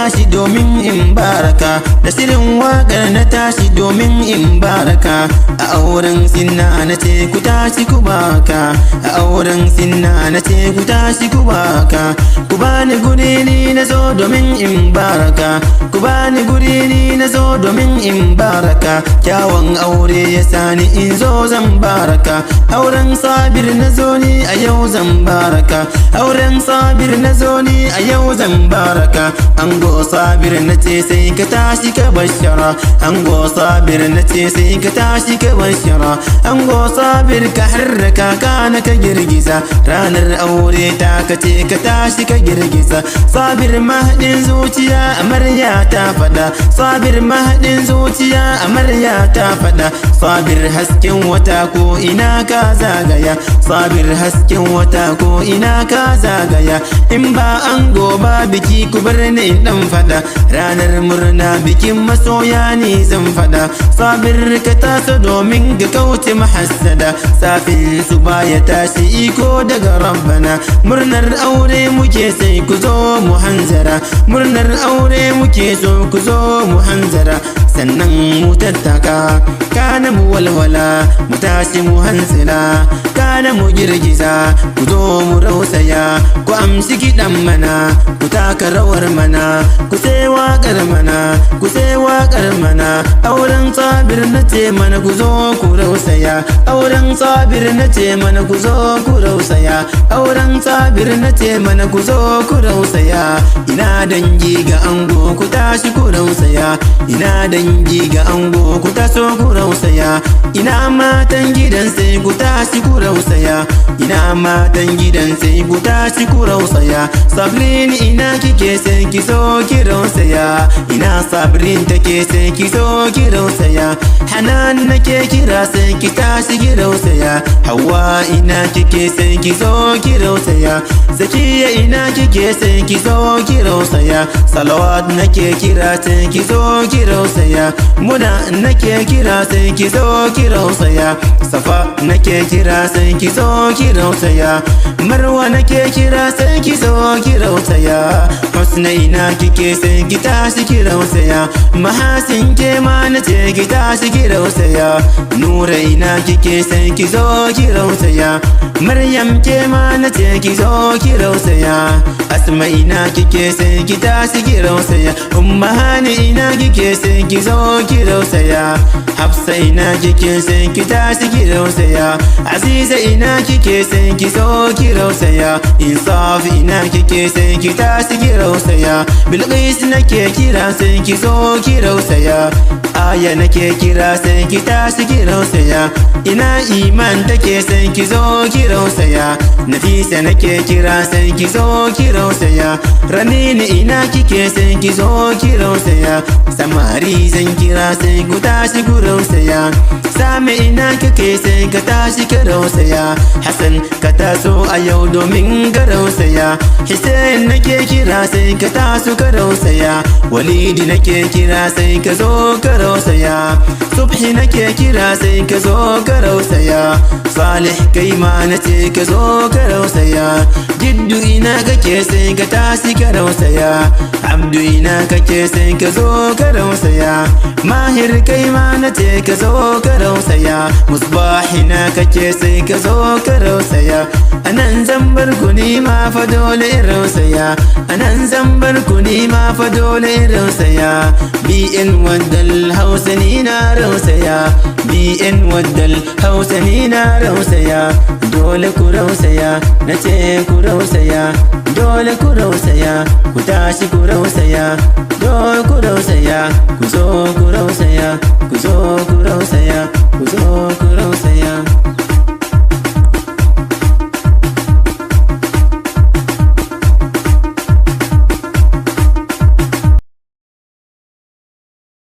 tashi domin in baraka, da shirin waƙar na tashi domin in baraka. A auren sinna na ce ku tashi ku baka, a auren sinna na ce ku tashi ku baka. Ku bani guri ni na zo domin in baraka, ku bani guri ni na zo domin in baraka. Kyawun aure ya sani in zo zan baraka, auren sabir na zo ni a yau zan baraka, auren sabir na zo ni a yau zan baraka. Ango sabir na ce sai ka tashi ka bashara, ango sabir na ce sai ka tashi ka bashara. Ango sabir ka harraka kana ka girgiza, ranar aure ta ka ce ka tashi ka girgiza. Sabir mahadin zuciya amarya ta fada, sabir mahadin zuciya amarya ta fada. Sabir hasken wata ko ina ka zagaya, sabir hasken wata ko ina ka zagaya. In ba ango ba biki ku bar ni in dan fada, ranar murna bikin masoya ni zan fada. Sabir ka taso domin ga kauce mahassada, safin su baya tashi iko daga rabbana. Murnar aure muke sai ku zo mu hanzara, murnar aure muke so ku zo mu hanzara. Sannan mu tattaka kana mu walwala, mu tashi mu hanzila kana mu girgiza. Ku zo mu rausaya, ku amshi kiɗan mana, ku taka rawar mana, ku sai waƙar mana, ku sai waƙar mana. Auren sabir na ce mana ku zo ku rausaya, auren sabir na ce mana ku zo ku rausaya, auren sabir na ce mana ku zo ku rausaya. Ina dangi ga ango ku tashi ku rausaya, ina dangi ga ango ku taso ku rausaya. Ina matan gidan sai ku tashi ku rausaya, ina matan gidan sai ku tashi ku rausaya. Sabrin ina kike sai ki so ki rausaya, ina sabrin take sai ki so ki rausaya. Hanan nake kira sai ki tashi ki rausaya, Hawa ina kike sai ki so ki rausaya. Zakiya ina kike sai ki so ki rausaya, Salawat nake kira sai ki so ki rausaya. Muna nake kira sai ki so ki rausaya, Safa nake kira sai ki so ki rausaya. Marwa nake kira sai ki so ki rausaya, Husna ina kike sai ki tashi ki rausaya. Mahasin ke ma nace ki tashi ki rausaya, Nura ina kike sai ki so ki rausaya. Maryam ke ma nace ki so ki rausaya, Asma ina kike sai ki tashi ki rausaya. Umma Hani ina kike sai ki so ki rausaya, Hafsa ina kike sai ki tashi ki rausaya. Aziza ina kike sai ki so ki rausaya, Insaf ina kike sai ki tashi ki rausaya. Bilqis nake kira sai ki so ki rausaya, Aya nake kira sai ki tashi ki rausaya. Ina Iman take sai ki so ki rausaya, Nafisa nake kira sai ki so ki rausaya. Ranini ina kike sai ki so ki rausaya, Samari zan kira sai ku tashi ku rausaya. Same ina kike sai ka tashi ka rausaya, Hassan ka taso a yau domin ka rausaya. Hussein nake kira sai ka taso ka rausaya, Walidi nake kira sai ka zo ka rausaya. Subhi nake kira sai ka zo ka rausaya, Salih kai ma nace ka zo ka rausaya. Jiddu ina kake sai ka tashi ka rausaya, Abdu ina kake sai ka zo ka rausaya. Mahir kai ma nace ka zo ka rausaya, Musbah ina kake sai ka zo ka rausaya. Anan zan bar ku ni ma fa dole in rausaya, anan zan bar ku ni ma fa dole in rausaya. BN waddal Hausa ni na rausaya, BN waddal Hausa ni na rausaya. Dole ku rausaya nace ku rausaya, dole ku rausaya ku tashi ku rausaya, dole ku rausaya ku zo ku rausaya, ku zo ku rausaya, ku zo ku rausaya.